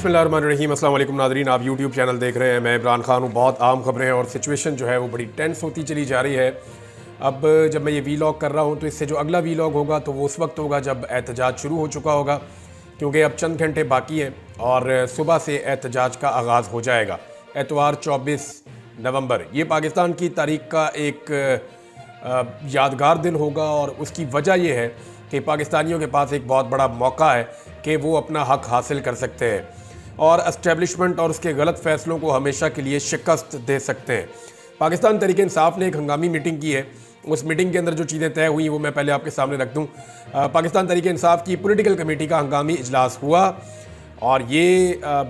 बिस्मिल्लाहिर्रहमानिर्रहीम। अस्सलाम वालेकुम नाज़रीन, आप यूट्यूब चैनल देख रहे हैं। मैं इमरान खान हूँ। बहुत आम खबरें हैं और सिचुएशन जो है वो बड़ी टेंस होती चली जा रही है। अब जब मैं ये वीलॉग कर रहा हूँ तो इससे जो अगला वीलॉग होगा तो वो उस वक्त होगा जब एहतजाज शुरू हो चुका होगा, क्योंकि अब चंद घंटे बाकी हैं और सुबह से एहतजाज का आगाज़ हो जाएगा। एतवार 24 नवंबर ये पाकिस्तान की तारीख का एक यादगार दिन होगा और उसकी वजह यह है कि पाकिस्तानियों के पास एक बहुत बड़ा मौका है कि वो अपना हक हासिल कर सकते हैं और एस्टेब्लिशमेंट और उसके गलत फ़ैसलों को हमेशा के लिए शिकस्त दे सकते हैं। पाकिस्तान तहरीक इंसाफ ने एक हंगामी मीटिंग की है। उस मीटिंग के अंदर जो चीज़ें तय हुई वो मैं पहले आपके सामने रख दूं। पाकिस्तान तहरीक इंसाफ की पॉलिटिकल कमेटी का हंगामी इजलास हुआ और ये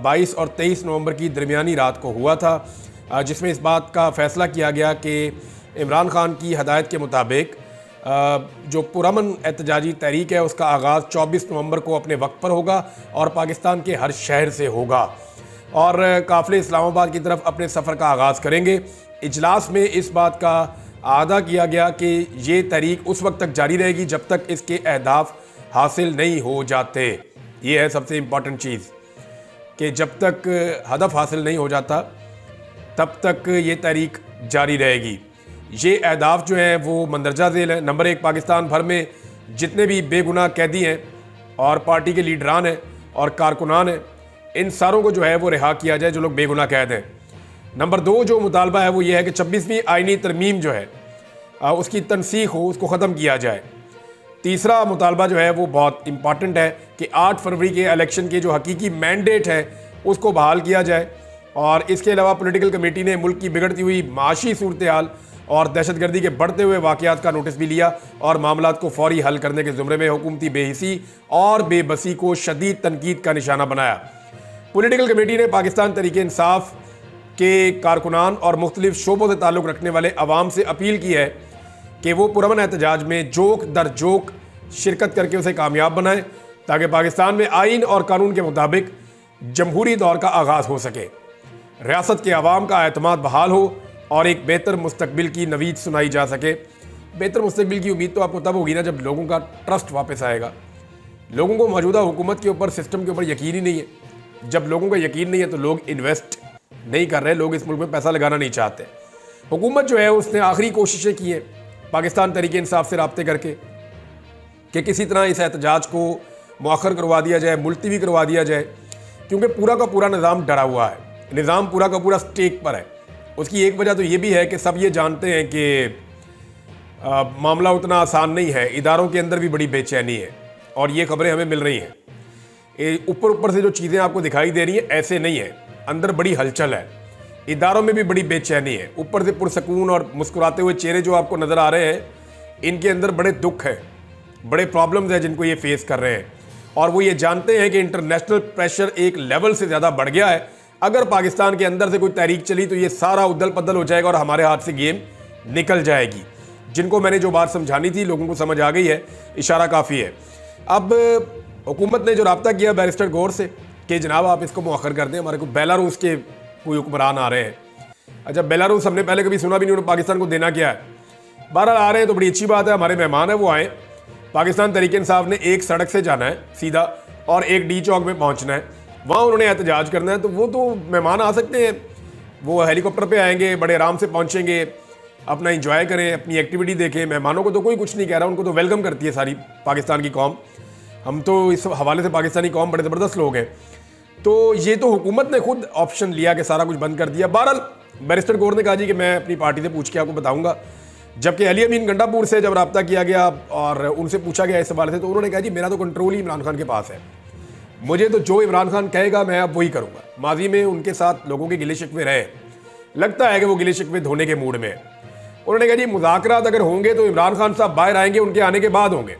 22 और 23 नवंबर की दरमियानी रात को हुआ था, जिसमें इस बात का फ़ैसला किया गया कि इमरान खान की हदायत के मुताबिक जो पुरअमन एहतजाजी तहरीक है उसका आगाज़ 24 नवंबर को अपने वक्त पर होगा और पाकिस्तान के हर शहर से होगा और काफ़िले इस्लामाबाद की तरफ अपने सफ़र का आगाज़ करेंगे। इजलास में इस बात का आदा किया गया कि ये तहरीक उस वक्त तक जारी रहेगी जब तक इसके अहदाफ हासिल नहीं हो जाते। ये है सबसे इम्पॉर्टेंट चीज़ कि जब तक हदफ हासिल नहीं हो जाता तब तक ये तहरीक जारी रहेगी। ये अहदाफ जो हैं वो मंदरजा झेल हैं। नंबर 1, पाकिस्तान भर में जितने भी बेगुनाह कैदी हैं और पार्टी के लीडरान हैं और कारकुनान हैं, इन सारों को जो है वो रिहा किया जाए जो लोग बेगुनाह कैद हैं। नंबर 2 जो मुतालबा है वो ये है कि 26वीं आईनी तरमीम जो है उसकी तनसीख हो, उसको ख़त्म किया जाए। तीसरा मुतालबा जो है वो बहुत इंपॉर्टेंट है कि 8 फरवरी के इलेक्शन के जो हकीकी मैंडेट है उसको बहाल किया जाए। और इसके अलावा पॉलिटिकल कमेटी ने मुल्क की बिगड़ती हुई माशी सूरत हाल और दहशतगर्दी के बढ़ते हुए वाक़यात का नोटिस भी लिया और मामलात को फौरी हल करने के ज़ुमरे में हुकूमती बेहिसी और बेबसी को शदीद तनकीद का निशाना बनाया। पॉलिटिकल कमेटी ने पाकिस्तान तहरीक इंसाफ के कारकुनान और मुख्तलिफ शोबों से ताल्लुक़ रखने वाले अवाम से अपील की है कि वो पुरअमन एहतजाज में जोक दर जोक शिरकत करके उसे कामयाब बनाएं ताकि पाकिस्तान में आइन और कानून के मुताबिक जमहूरी दौर का आगाज़ हो सके, रियासत के अवाम का एतमाद बहाल हो और एक बेहतर मुस्तकबिल की नवीद सुनाई जा सके। बेहतर मुस्तकबिल की उम्मीद तो आपको तब होगी ना जब लोगों का ट्रस्ट वापस आएगा। लोगों को मौजूदा हुकूमत के ऊपर, सिस्टम के ऊपर यकीन ही नहीं है। जब लोगों का यकीन नहीं है तो लोग इन्वेस्ट नहीं कर रहे, लोग इस मुल्क में पैसा लगाना नहीं चाहते। हुकूमत जो है उसने आखिरी कोशिशें की हैं पाकिस्तान तहरीक इंसाफ से रब्ते करके कि किसी तरह इस एहतजाज को मौखर करवा दिया जाए, मुलतवी करवा दिया जाए, क्योंकि पूरा का पूरा निज़ाम डरा हुआ है। निज़ाम पूरा का पूरा स्टेक पर है। उसकी एक वजह तो ये भी है कि सब ये जानते हैं कि मामला उतना आसान नहीं है, इदारों के अंदर भी बड़ी बेचैनी है और ये खबरें हमें मिल रही हैं। ऊपर ऊपर से जो चीज़ें आपको दिखाई दे रही हैं ऐसे नहीं है, अंदर बड़ी हलचल है, इदारों में भी बड़ी बेचैनी है। ऊपर से पुरसकून और मुस्कुराते हुए चेहरे जो आपको नज़र आ रहे हैं, इनके अंदर बड़े दुख हैं, बड़े प्रॉब्लम्स हैं जिनको ये फेस कर रहे हैं और वो ये जानते हैं कि इंटरनेशनल प्रेशर एक लेवल से ज़्यादा बढ़ गया है। अगर पाकिस्तान के अंदर से कोई तहरीक चली तो ये सारा उदल पदल हो जाएगा और हमारे हाथ से गेम निकल जाएगी। जिनको मैंने जो बात समझानी थी लोगों को समझ आ गई है, इशारा काफ़ी है। अब हुकूमत ने जो रब्ता किया बैरिस्टर गौर से कि जनाब आप इसको मौखर कर दें, हमारे को बेलारूस के कोई हुक्मरान आ रहे हैं। अच्छा, बेलारूस हमने पहले कभी सुना भी नहीं, उन्होंने पाकिस्तान को देना क्या है। बहरहाल आ रहे हैं तो बड़ी अच्छी बात है, हमारे मेहमान है वो आए। पाकिस्तान तहरीक इंसाफ ने एक सड़क से जाना है सीधा और एक डी चौक में पहुँचना है, वहाँ उन्होंने एहतजाज करना है। तो वो तो मेहमान आ सकते हैं, वो हेलीकॉप्टर पे आएंगे, बड़े आराम से पहुँचेंगे, अपना इंजॉय करें, अपनी एक्टिविटी देखें। मेहमानों को तो कोई कुछ नहीं कह रहा, उनको तो वेलकम करती है सारी पाकिस्तान की कौम। हम तो इस हवाले से पाकिस्तानी कौम बड़े ज़बरदस्त लोग हैं। तो ये तो हुकूमत ने खुद ऑप्शन लिया कि सारा कुछ बंद कर दिया। बहरहाल बैरिस्टर गौर ने कहा जी कि मैं अपनी पार्टी से पूछ के आपको बताऊँगा। जबकि अली अमीन गंडापुर से जब रब्ता किया गया और उनसे पूछा गया इस हवाले से तो उन्होंने कहा जी मेरा तो कंट्रोल ही इमरान खान के पास है, मुझे तो जो इमरान खान कहेगा मैं अब वही करूंगा। माजी में उनके साथ लोगों के गिले शिकवे रहे, लगता है कि वो गिले शिकवे धोने के मूड में है। उन्होंने कहा जी मुज़ाकरात अगर होंगे तो इमरान खान साहब बाहर आएंगे, उनके आने के बाद होंगे।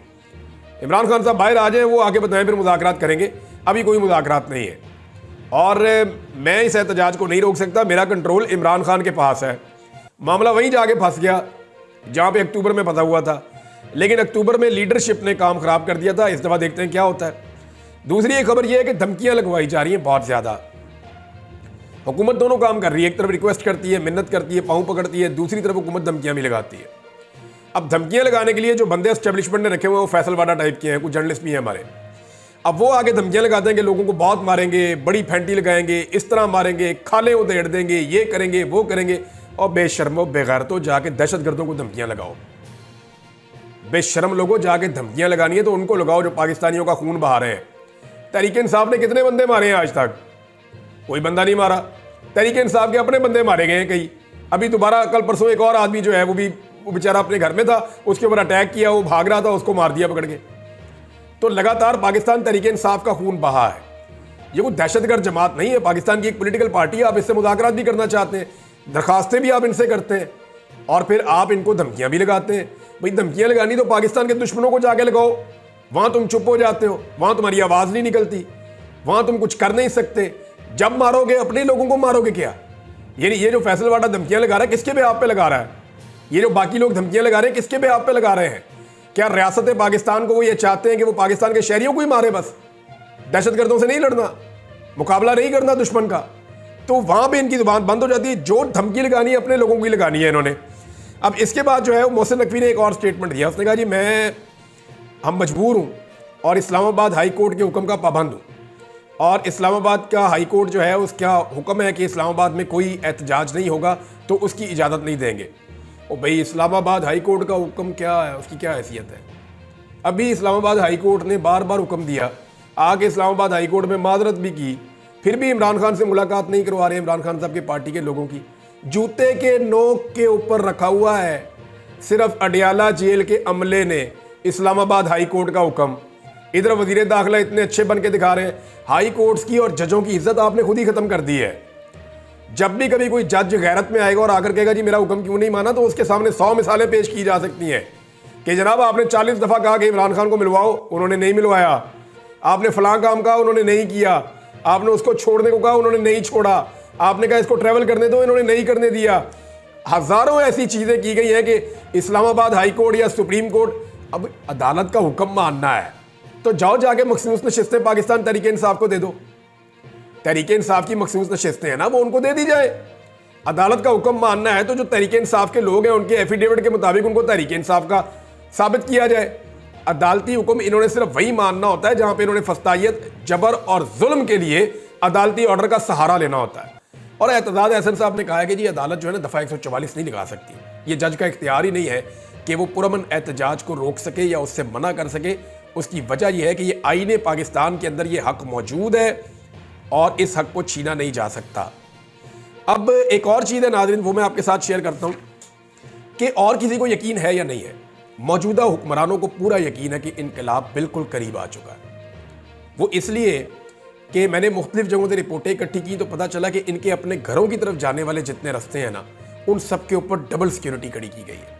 इमरान खान साहब बाहर आ जाए, वो आगे बताएं, फिर मुज़ाकरात करेंगे। अभी कोई मुज़ाकरात नहीं है और मैं इस एहतजाज को नहीं रोक सकता, मेरा कंट्रोल इमरान खान के पास है। मामला वहीं जाके फंस गया जहाँ पे अक्टूबर में फंसा हुआ था, लेकिन अक्टूबर में लीडरशिप ने काम ख़राब कर दिया था। इस दफ़ा देखते हैं क्या होता है। दूसरी एक खबर यह है कि धमकियां लगवाई जा रही हैं बहुत ज़्यादा। हुकूमत दोनों काम कर रही है, एक तरफ रिक्वेस्ट करती है, मिन्नत करती है, पाँव पकड़ती है, दूसरी तरफ हुकूमत धमकियां भी लगाती है। अब धमकियां लगाने के लिए जो बंदे एस्टेब्लिशमेंट ने रखे हुए हैं वो फैसल वाडा टाइप के हैं, कुछ जर्नलिस्ट भी हैं हमारे। अब वो आगे धमकियां लगाते हैं कि लोगों को बहुत मारेंगे, बड़ी फैंटी लगाएंगे, इस तरह मारेंगे, खाले उधेड़ देंगे, ये करेंगे वो करेंगे। और बेशर्मो बेगैरतो जाके दहशतगर्दों को धमकियां लगाओ। बेशर्म लोगों जाके धमकियां लगानी है तो उनको लगाओ जो पाकिस्तानियों का खून बहा रहे हैं। तहरीक इंसाफ ने कितने बंदे मारे हैं आज तक? कोई बंदा नहीं मारा। तहरीक इंसाफ के अपने बंदे मारे गए हैं कई। अभी दोबारा कल परसों एक और आदमी जो है वो बेचारा अपने घर में था, उसके ऊपर अटैक किया, वो भाग रहा था, उसको मार दिया पकड़ के। तो लगातार पाकिस्तान तहरीक इंसाफ का खून बहा है। ये कोई दहशतगर्द जमात नहीं है, पाकिस्तान की एक पॉलिटिकल पार्टी है। आप इससे मुज़ाकरात भी करना चाहते हैं, दरखास्तें भी आप इनसे करते हैं और फिर आप इनको धमकियां भी लगाते हैं। भाई धमकियां लगानी तो पाकिस्तान के दुश्मनों को जाके लगाओ, वहां तुम चुप हो जाते हो, वहां तुम्हारी आवाज नहीं निकलती, वहां तुम कुछ कर नहीं सकते। जब मारोगे अपने लोगों को मारोगे क्या? ये जो फैसल वाला धमकियां लगा रहा है किसके बेहाव पे लगा रहा है? ये जो बाकी लोग धमकियां लगा रहे हैं किसके बेहाव पे लगा रहे हैं? क्या रियासत पाकिस्तान को वो ये चाहते हैं कि वो पाकिस्तान के शहरियों को ही मारे? बस दहशतगर्दों से नहीं लड़ना, मुकाबला नहीं करना दुश्मन का। तो वहां पे इनकी जुबान बंद हो जाती है। जो धमकी लगानी है अपने लोगों को ही लगानी है इन्होंने। अब इसके बाद जो है मोहसिन नकवी ने एक और स्टेटमेंट दिया। उसने कहा जी हम मजबूर हूं और इस्लामाबाद हाई कोर्ट के हुक्म का पाबंद हूं, और इस्लामाबाद का हाई कोर्ट जो है उसका हुक्म है कि इस्लामाबाद में कोई एहतजाज नहीं होगा, तो उसकी इजाज़त नहीं देंगे। और भाई इस्लामाबाद हाई कोर्ट का हुक्म क्या है, उसकी क्या हैसियत है? अभी इस्लामाबाद हाई कोर्ट ने बार बार हुक्म दिया, आगे इस्लामाबाद हाई कोर्ट में माजरत भी की, फिर भी इमरान खान से मुलाकात नहीं करवा रहे इमरान खान साहब के पार्टी के लोगों की। जूते के नोक के ऊपर रखा हुआ है सिर्फ अडियाला जेल के अमले ने इस्लामाबाद हाई कोर्ट का हुक्म। इधर वजीर दाखिला इतने अच्छे बन के दिखा रहे हैं। हाई कोर्ट्स की और जजों की इज्जत आपने खुद ही खत्म कर दी है। जब भी कभी कोई जज गैरत में आएगा और आकर कहेगा जी मेरा हुक्म क्यों नहीं माना, तो उसके सामने 100 मिसालें पेश की जा सकती हैं कि जनाब आपने 40 दफ़ा कहा कि इमरान खान को मिलवाओ, उन्होंने नहीं मिलवाया। आपने फलां काम कहा, उन्होंने नहीं किया। आपने उसको छोड़ने को कहा, उन्होंने नहीं छोड़ा। आपने कहा इसको ट्रैवल करने दो, इन्होंने नहीं करने दिया। हजारों ऐसी चीज़ें की गई हैं कि इस्लामाबाद हाई कोर्ट या सुप्रीम कोर्ट अब अदालत का हुक्म मानना है तो जाओ जाके मखसूस नशिस्तें पाकिस्तान तहरीक इंसाफ को दे दो। तहरीक इंसाफ की मखसूस नशिस्तें हैं ना, वो उनको दे दी जाए। अदालत का हुक्म मानना है तो जो तहरीक इंसाफ के लोग हैं उनके एफिडेविट के मुताबिक उनको तहरीक इंसाफ का साबित किया जाए। अदालती हुक्म इन्होंने सिर्फ वही मानना होता है जहां पे इन्होंने फस्तायत, जबर और जुल्म के लिए अदालती ऑर्डर का सहारा लेना होता है। और एतजाज एहसन साहब ने कहा है कि जी अदालत जो है ना दफ़ा 144 नहीं लगा सकती। ये जज का इख्तियार ही नहीं है कि वो पुरअमन एहतजाज को रोक सके या उससे मना कर सके। उसकी वजह यह है कि ये आईने पाकिस्तान के अंदर ये हक मौजूद है और इस हक को छीना नहीं जा सकता। अब एक और चीज़ है नाज़रीन, वो मैं आपके साथ शेयर करता हूँ कि और किसी को यकीन है या नहीं है, मौजूदा हुक्मरानों को पूरा यकीन है कि इनकलाब बिल्कुल करीब आ चुका है। वो इसलिए कि मैंने मुख्तलिफ जगहों से रिपोर्टें इकट्ठी की तो पता चला कि इनके अपने घरों की तरफ जाने वाले जितने रास्ते हैं ना, उन सब के ऊपर डबल सिक्योरिटी खड़ी की गई है।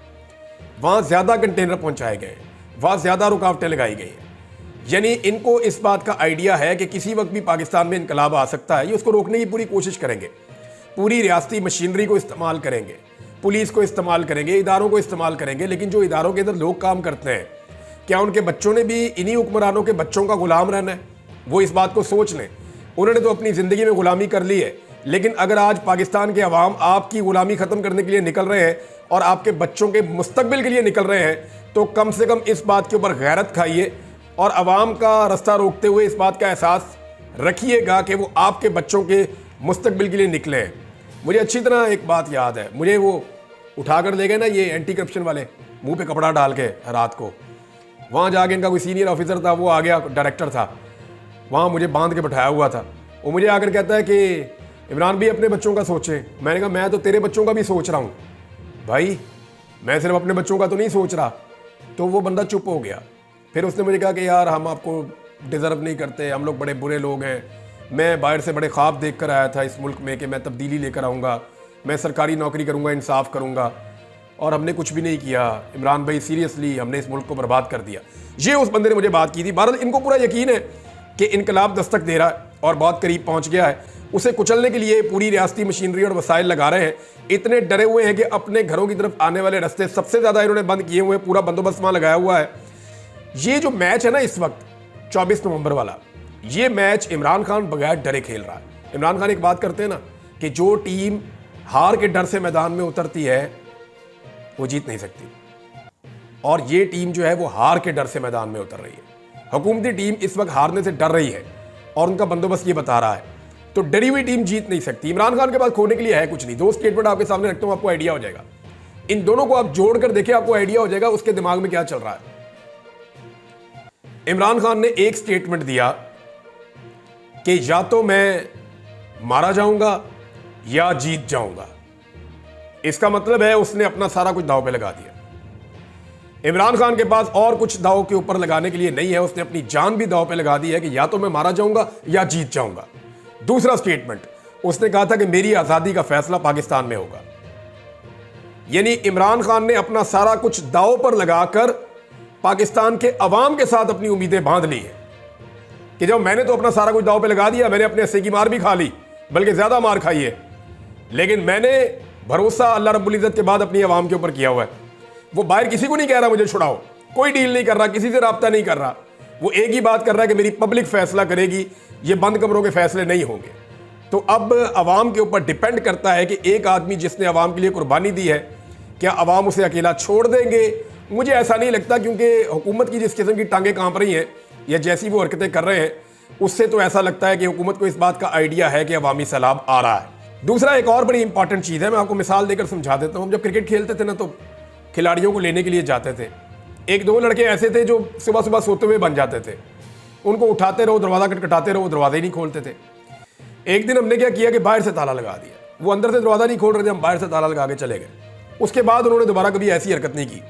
वहाँ ज़्यादा कंटेनर पहुँचाए गए हैं, वहाँ ज़्यादा रुकावटें लगाई गई हैं। यानी इनको इस बात का आइडिया है कि किसी वक्त भी पाकिस्तान में इनकलाब आ सकता है। ये उसको रोकने की पूरी कोशिश करेंगे, पूरी रियासती मशीनरी को इस्तेमाल करेंगे, पुलिस को इस्तेमाल करेंगे, इदारों को इस्तेमाल करेंगे। लेकिन जो इदारों के अंदर लोग काम करते हैं, क्या उनके बच्चों ने भी इन्हीं हुक्मरानों के बच्चों का गुलाम रहना है? वो इस बात को सोच लें। उन्होंने तो अपनी ज़िंदगी में गुलामी कर ली है, लेकिन अगर आज पाकिस्तान के अवाम आपकी गुलामी ख़त्म करने के लिए निकल रहे हैं और आपके बच्चों के मुस्तकबिल के लिए निकल रहे हैं, तो कम से कम इस बात के ऊपर गैरत खाइए और अवाम का रास्ता रोकते हुए इस बात का एहसास रखिएगा कि वो आपके बच्चों के मुस्तकबिल के लिए निकले हैं। मुझे अच्छी तरह एक बात याद है, मुझे वो उठा कर ले गए ना ये एंटी करप्शन वाले, मुंह पे कपड़ा डाल के रात को। वहाँ जाके इनका कोई सीनियर ऑफिसर था, वो आ गया, डायरेक्टर था, वहाँ मुझे बांध के बैठाया हुआ था। वो मुझे आकर कहता है कि इमरान भी अपने बच्चों का सोचे। मैंने कहा मैं तो तेरे बच्चों का भी सोच रहा हूँ भाई, मैं सिर्फ अपने बच्चों का तो नहीं सोच रहा। तो वो बंदा चुप हो गया। फिर उसने मुझे कहा कि यार हम आपको डिज़र्व नहीं करते, हम लोग बड़े बुरे लोग हैं। मैं बाहर से बड़े ख्वाब देख कर आया था इस मुल्क में कि मैं तब्दीली लेकर आऊँगा, मैं सरकारी नौकरी करूँगा, इंसाफ करूँगा, और हमने कुछ भी नहीं किया। इमरान भाई सीरियसली हमने इस मुल्क को बर्बाद कर दिया। ये उस बंदे ने मुझे बात की थी। बहरहाल इनको पूरा यकीन है कि इनकलाब दस्तक दे रहा है और बहुत करीब पहुँच गया है। उसे कुचलने के लिए पूरी रियासती मशीनरी और वसाइल लगा रहे हैं। इतने डरे हुए हैं कि अपने घरों की तरफ आने वाले रास्ते सबसे ज़्यादा इन्होंने बंद किए हुए हैं, पूरा बंदोबस्त वहाँ लगाया हुआ है। ये जो मैच है ना इस वक्त 24 नवंबर वाला, ये मैच इमरान खान बगैर डरे खेल रहा है। इमरान खान एक बात करते हैं ना कि जो टीम हार के डर से मैदान में उतरती है वो जीत नहीं सकती, और ये टीम जो है वो हार के डर से मैदान में उतर रही है। हुकूमती टीम इस वक्त हारने से डर रही है और उनका बंदोबस्त ये बता रहा है, तो डरी हुई टीम जीत नहीं सकती। इमरान खान के पास खोने के लिए है कुछ नहीं। दो स्टेटमेंट आपके सामने रखता हूं, आपको आइडिया हो जाएगा। इन दोनों को आप जोड़कर देखें, आपको आइडिया हो जाएगा उसके दिमाग में क्या चल रहा है। इमरान खान ने एक स्टेटमेंट दिया कि या तो मैं मारा जाऊंगा या जीत जाऊंगा। इसका मतलब है उसने अपना सारा कुछ दांव पे लगा दिया। इमरान खान के पास और कुछ दांव के ऊपर लगाने के लिए नहीं है, उसने अपनी जान भी दांव पे लगा दी है कि या तो मैं मारा जाऊंगा या जीत जाऊंगा। दूसरा स्टेटमेंट उसने कहा था कि मेरी आजादी का फैसला पाकिस्तान में होगा। यानी इमरान खान ने अपना सारा कुछ दांव पर लगाकर पाकिस्तान के अवाम के साथ अपनी उम्मीदें बांध ली है कि जब मैंने तो अपना सारा कुछ दांव पे लगा दिया, मैंने अपने हिस्से की मार भी खा ली, बल्कि ज्यादा मार खाई है, लेकिन मैंने भरोसा अल्लाह रब्बुल इज्जत के बाद अपनी अवाम के ऊपर किया हुआ है। वो बाहर किसी को नहीं कह रहा मुझे छुड़ाओ, कोई डील नहीं कर रहा, किसी से राब्ता नहीं कर रहा। वो एक ही बात कर रहा है कि मेरी पब्लिक फैसला करेगी, ये बंद कमरों के फैसले नहीं होंगे। तो अब अवाम के ऊपर डिपेंड करता है कि एक आदमी जिसने अवाम के लिए कुर्बानी दी है, क्या अवाम उसे अकेला छोड़ देंगे? मुझे ऐसा नहीं लगता, क्योंकि हुकूमत की जिस किस्म की टांगें कांप रही हैं या जैसी वो हरकतें कर रहे हैं, उससे तो ऐसा लगता है कि हुकूमत को इस बात का आइडिया है कि अवामी सैलाब आ रहा है। दूसरा एक और बड़ी इंपॉर्टेंट चीज़ है, मैं आपको मिसाल देकर समझा देता हूँ। हम जब क्रिकेट खेलते थे ना, तो खिलाड़ियों को लेने के लिए जाते थे। एक दो लड़के ऐसे थे जो सुबह सुबह सोते हुए बन जाते थे, उनको उठाते रहो, दरवाज़ा खटखटाते रहो, दरवाज़ा ही नहीं खोलते थे। एक दिन हमने क्या किया कि बाहर से ताला लगा दिया। वो अंदर से दरवाज़ा नहीं खोल रहे थे, हम बाहर से ताला लगा के चले गए। उसके बाद उन्होंने दोबारा कभी ऐसी हरकत नहीं की।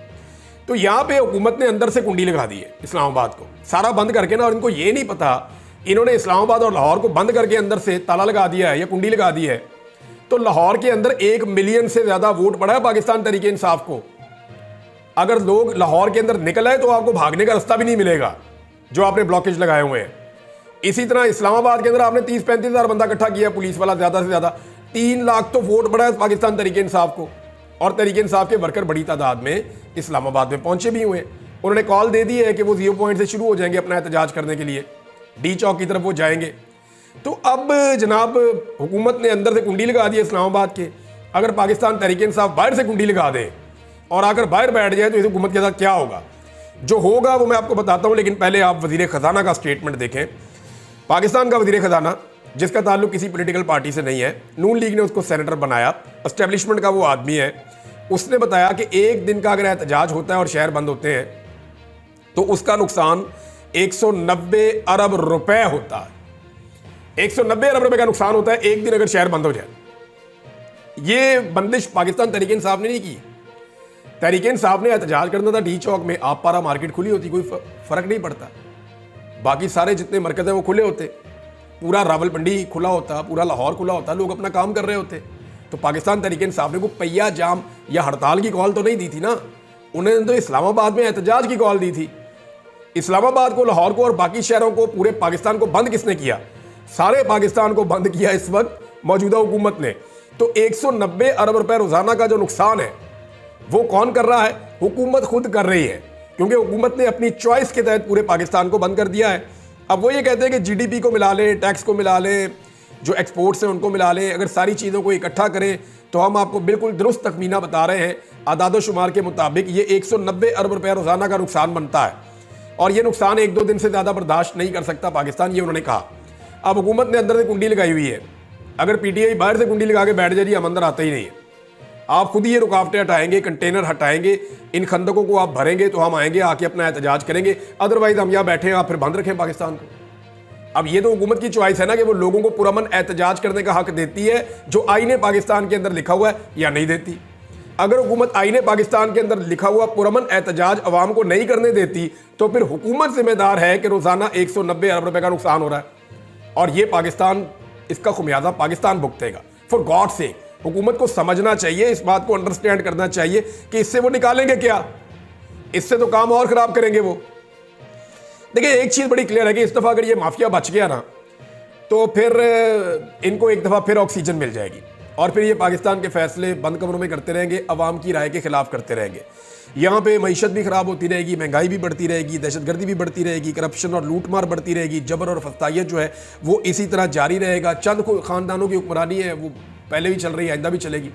तो यहाँ पे हुकूमत ने अंदर से कुंडी लगा दी है इस्लामाबाद को, सारा बंद करके ना। और इनको ये नहीं पता, इन्होंने इस्लामाबाद और लाहौर को बंद करके अंदर से ताला लगा दिया है या कुंडी लगा दी है। तो लाहौर के अंदर 1 मिलियन से ज्यादा वोट पड़ा है पाकिस्तान तरीके इंसाफ को। अगर लोग लाहौर के अंदर निकल आए तो आपको भागने का रास्ता भी नहीं मिलेगा, जो आपने ब्लॉकेज लगाए हुए हैं। इसी तरह इस्लामाबाद के अंदर आपने 30-35 हज़ार बंदा इकट्ठा किया, पुलिस वाला ज्यादा से ज्यादा। 3 लाख तो वोट पड़ा है पाकिस्तान तरीके इंसाफ को, और तरीके इंसाफ के वर्कर बड़ी तादाद में इस्लामाबाद में पहुंचे भी हुए। उन्होंने कॉल दे दी है कि वो 0 पॉइंट से शुरू हो जाएंगे अपना एहतजाज करने के लिए, डी चौक की तरफ वो जाएंगे। तो अब जनाब हुकूमत ने अंदर से कुंडी लगा दी है इस्लामाबाद के। अगर पाकिस्तान तरीके इंसाफ बाहर से कुंडी लगा दे और आकर बाहर बैठ जाए तो इस हुकूमत के साथ क्या होगा? जो होगा वो मैं आपको बताता हूँ, लेकिन पहले आप वजीर खजाना का स्टेटमेंट देखें। पाकिस्तान का वजीर खजाना, जिसका ताल्लुक किसी पॉलिटिकल पार्टी से नहीं है, नून लीग ने उसको सेनेटर बनाया, एस्टेब्लिशमेंट का वो आदमी है, उसने बताया कि एक दिन का अगर एहतजाज होता है और शहर बंद होते हैं तो उसका नुकसान 190 अरब रुपए होता है। 190 अरब रुपए का नुकसान होता है एक दिन अगर शहर बंद हो जाए। ये बंदिश पाकिस्तान तहरीक इंसाफ ने नहीं की। तहरीक इंसाफ ने एहतजाज करना था डी चौक में, आप पारा मार्केट खुली होती, कोई फर्क नहीं पड़ता। बाकी सारे जितने मरकज हैं वो खुले होते, पूरा रावलपिंडी खुला होता, पूरा लाहौर खुला होता, लोग अपना काम कर रहे होते। तो पाकिस्तान तहरीक इंसाफ ने को पहिया जाम या हड़ताल की कॉल तो नहीं दी थी ना, उन्होंने तो इस्लामाबाद में एहतजाज की कॉल दी थी। इस्लामाबाद को, लाहौर को और बाकी शहरों को, पूरे पाकिस्तान को बंद किसने किया? सारे पाकिस्तान को बंद किया इस वक्त मौजूदा हुकूमत ने। तो 190 अरब रुपए रोजाना का जो नुकसान है वो कौन कर रहा है? हुकूमत खुद कर रही है, क्योंकि हुकूमत ने अपनी चॉइस के तहत पूरे पाकिस्तान को बंद कर दिया है। अब वो ये कहते हैं कि जीडीपी को मिला लें, टैक्स को मिला लें, जो एक्सपोर्ट्स हैं उनको मिला लें, अगर सारी चीज़ों को इकट्ठा करें तो हम आपको बिल्कुल दुरुस्त तखमीना बता रहे हैं। आदाद शुमार के मुताबिक ये 190 अरब रुपए रोजाना का नुकसान बनता है, और ये नुकसान 1-2 दिन से ज़्यादा बर्दाश्त नहीं कर सकता पाकिस्तान, ये उन्होंने कहा। अब हुकूमत ने अंदर से कुंडी लगाई हुई है। अगर पीटीआई बाहर से कुंडी लगा के बैठ जाए, हम अंदर आते ही नहीं है, आप खुद ही ये रुकावटें हटाएंगे, कंटेनर हटाएंगे, इन खंदकों को आप भरेंगे तो हम आएंगे, आके अपना एहतजाज करेंगे। अदरवाइज हम यहाँ बैठे हैं, आप फिर बंद रखें पाकिस्तान को। अब ये तो हुकूमत की चॉइस है ना कि वो लोगों को पुरअमन एहतजाज करने का हक देती है, जो आईने पाकिस्तान के अंदर लिखा हुआ है, या नहीं देती। अगर हुकूमत आईने पाकिस्तान के अंदर लिखा हुआ पुरअमन एहतजाज अवाम को नहीं करने देती, तो फिर हुकूमत जिम्मेदार है कि रोजाना 190 अरब रुपए का नुकसान हो रहा है, और ये पाकिस्तान, इसका खुमियाजा पाकिस्तान भुगतेगा। फॉर गॉड से हुकूमत को समझना चाहिए, इस बात को अंडरस्टैंड करना चाहिए कि इससे वो निकालेंगे क्या, इससे तो काम और खराब करेंगे वो। देखिए एक चीज बड़ी क्लियर है कि इस दफा अगर ये माफिया बच गया ना, तो फिर इनको एक दफा फिर ऑक्सीजन मिल जाएगी, और फिर ये पाकिस्तान के फैसले बंद कमरों में करते रहेंगे, अवाम की राय के खिलाफ करते रहेंगे। यहाँ पे मईशत भी खराब होती रहेगी, महंगाई भी बढ़ती रहेगी, दहशतगर्दी भी बढ़ती रहेगी, करप्शन और लूटमार बढ़ती रहेगी, जबर और फस्तायत जो है वो इसी तरह जारी रहेगा। चंद खानदानों की हुक्मरानी है, वो पहले भी चल रही है, आइंदा भी चलेगी।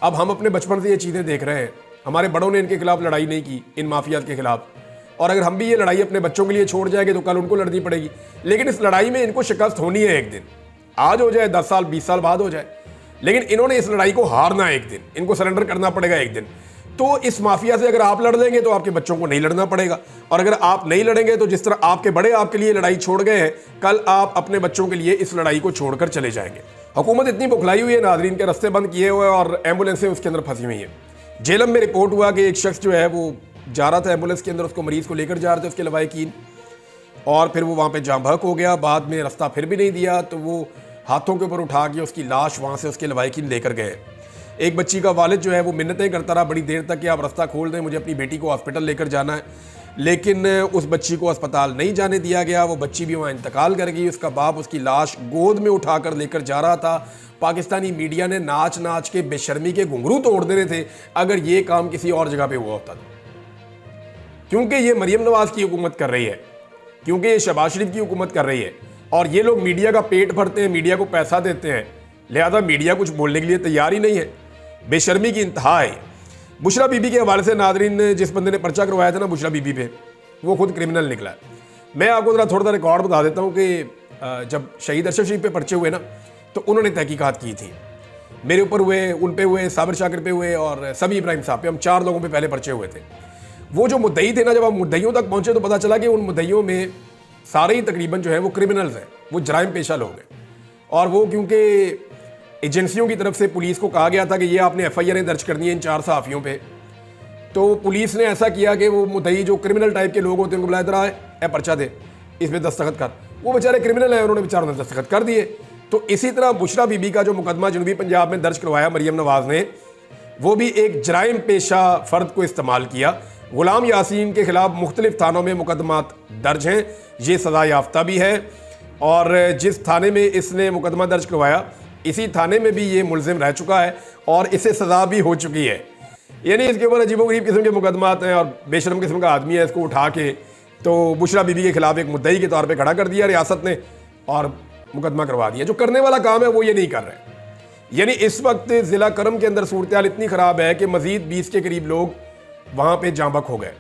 अब हम अपने बचपन से ये चीज़ें देख रहे हैं, हमारे बड़ों ने इनके खिलाफ लड़ाई नहीं की, इन माफियात के खिलाफ, और अगर हम भी ये लड़ाई अपने बच्चों के लिए छोड़ जाएंगे तो कल उनको लड़नी पड़ेगी। लेकिन इस लड़ाई में इनको शिकस्त होनी है एक दिन, आज हो जाए 10 साल 20 साल बाद हो जाए, लेकिन इन्होंने इस लड़ाई को हारना है एक दिन, इनको सरेंडर करना पड़ेगा एक दिन। तो इस माफिया से अगर आप लड़ लेंगे तो आपके बच्चों को नहीं लड़ना पड़ेगा, और अगर आप नहीं लड़ेंगे तो जिस तरह आपके बड़े आपके लिए लड़ाई छोड़ गए हैं, कल आप अपने बच्चों के लिए इस लड़ाई को छोड़कर चले जाएंगे। हुकूमत इतनी बुखलाई हुई है नाजरीन के रास्ते बंद किए हुए और एम्बुलेंसें उसके अंदर फंसी हुई हैं। जेलम में रिपोर्ट हुआ कि एक शख्स जो है वो जा रहा था एम्बुलेंस के अंदर, उसको मरीज को लेकर जा रहे थे उसके लवाहिकीन, और फिर वो वहाँ पे जाम बहक हो गया। बाद में रास्ता फिर भी नहीं दिया तो वो हाथों के ऊपर उठा के उसकी लाश वहाँ से उसके लवाहिकीन लेकर गए। एक बच्ची का वालिद जो है वो मिन्नतें करता रहा बड़ी देर तक कि आप रास्ता खोल दें, मुझे अपनी बेटी को हॉस्पिटल लेकर जाना है, लेकिन उस बच्ची को अस्पताल नहीं जाने दिया गया। वो बच्ची भी वहाँ इंतकाल कर गई। उसका बाप उसकी लाश गोद में उठाकर लेकर जा रहा था। पाकिस्तानी मीडिया ने नाच नाच के बेशर्मी के घुंघरू तोड़ देने थे अगर ये काम किसी और जगह पे हुआ होता था, क्योंकि ये मरियम नवाज की हुकूमत कर रही है, क्योंकि ये शहबाज शरीफ की हुकूमत कर रही है, और ये लोग मीडिया का पेट भरते हैं, मीडिया को पैसा देते हैं, लिहाजा मीडिया कुछ बोलने के लिए तैयार ही नहीं है। बेशर्मी की इंतहा है। बुशरा बीबी के हवाले से नादरीन, जिस बंदे ने पर्चा करवाया था ना बुशरा बीबी पे, वो खुद क्रिमिनल निकला है। मैं आपको जरा थोड़ा सा रिकॉर्ड बता देता हूँ कि जब शहीद अरशद शरीफ पे पर्चे हुए ना तो उन्होंने तहकीकात की थी, मेरे ऊपर हुए, उन पे हुए, साबिर शाकिर पे हुए और सभी इब्राहिम साहब पे, हम 4 लोगों पे पहले पर्चे हुए थे। वो जो मुद्दई थे ना, जब हम मुद्दइयों तक पहुंचे तो पता चला कि उन मुद्दइयों में सारे ही तकरीबन जो है वो क्रिमिनल्स हैं, वो जराइम पेशा लोग हैं। और वो क्योंकि एजेंसियों की तरफ से पुलिस को कहा गया था कि ये आपने FIR दर्ज करनी है इन 4 सहाफ़ियों पे, तो पुलिस ने ऐसा किया कि वो मुद्दई जो क्रिमिनल टाइप के लोग होते हैं उनको बुलाया, इधर आए, पर्चा दे, इसमें दस्तखत कर। वो बेचारे क्रिमिनल हैं, उन्होंने बेचारों ने दस्तखत कर दिए। तो इसी तरह बुशरा बीबी का जो मुकदमा जनूबी पंजाब में दर्ज करवाया मरियम नवाज ने, वो भी एक जराइम पेशा फ़र्द को इस्तेमाल किया। गुलाम यासीन के खिलाफ मुख्तलिफ थानों में मुकदमात दर्ज हैं, ये सज़ा याफ्ता भी है, और जिस थाने में इसने मुकदमा दर्ज करवाया इसी थाने में भी ये मुलजिम रह चुका है और इसे सज़ा भी हो चुकी है। यानी इसके ऊपर अजीबोगरीब किस्म के मुकदमात हैं और बेशरम किस्म का आदमी है, इसको उठा के तो बुशरा बीबी के खिलाफ एक मुद्दई के तौर पे खड़ा कर दिया रियासत ने और मुकदमा करवा दिया। जो करने वाला काम है वो ये नहीं कर रहे। यानी इस वक्त ज़िला करम के अंदर सूरत हाल इतनी ख़राब है कि मज़ीद 20 के करीब लोग वहाँ पर जांबक हो गए।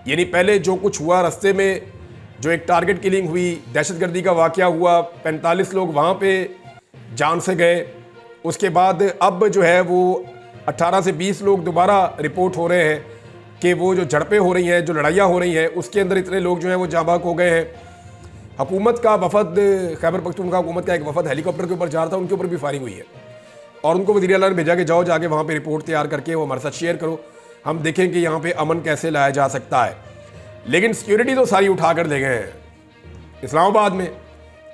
यानी पहले जो कुछ हुआ रास्ते में, जो एक टारगेट किलिंग हुई, दहशतगर्दी का वाक़या हुआ, 45 लोग वहाँ पे जान से गए। उसके बाद अब जो है वो 18 से 20 लोग दोबारा रिपोर्ट हो रहे हैं कि वो जो झड़पें हो रही हैं, जो लड़ाइयाँ हो रही हैं, उसके अंदर इतने लोग जो हैं वो जांबाक हो गए हैं। हुकूमत का वफद, खैबर पख्तूनख्वा हुकूमत का एक वफद हेलीकॉप्टर के ऊपर जा रहा था, उनके ऊपर भी फायरिंग हुई है और उनको वज़ीर आला ने भेजा कि जाओ जाके वहाँ पर रिपोर्ट तैयार करके वो हमारे साथ शेयर करो, हम देखें कि यहाँ पर अमन कैसे लाया जा सकता है। लेकिन सिक्योरिटी तो सारी उठा कर ले गए हैं इस्लामाबाद में,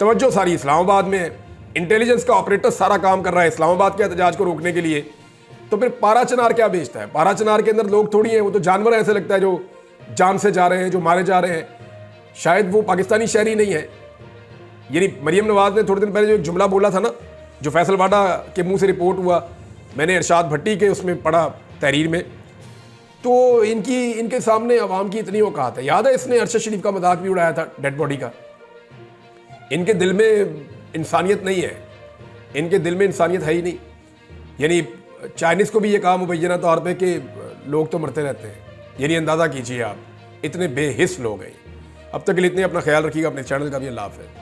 तवज्जो सारी इस्लामाबाद में है, इंटेलिजेंस का ऑपरेटर सारा काम कर रहा है इस्लामाबाद के एहतजाज को रोकने के लिए। तो फिर पारा चनार क्या बेचता है? पारा चनार के अंदर लोग थोड़ी हैं, वो तो जानवर ऐसे लगता है जो जान से जा रहे हैं, जो मारे जा रहे हैं। शायद वो पाकिस्तानी शहरी नहीं है। यानी मरियम नवाज ने थोड़े दिन पहले जो एक जुमला बोला था ना, जो फैसल वाडा के मुंह से रिपोर्ट हुआ, मैंने इरशाद भट्टी के उसमें पढ़ा तहरीर में, तो इनके सामने अवाम की इतनी औकात है। याद है इसने अरशद शरीफ का मजाक भी उड़ाया था डेड बॉडी का। इनके दिल में इंसानियत नहीं है, इनके दिल में इंसानियत है ही नहीं। यानी चाइनीज़ को भी ये कहा मुबैना तौर पे कि लोग तो मरते रहते हैं। यानी अंदाज़ा कीजिए आप, इतने बेहिस लोग हैं। अब तक के लिए इतने, अपना ख्याल रखिएगा, अपने चैनल का भी अल्लाह हाफ़िज़।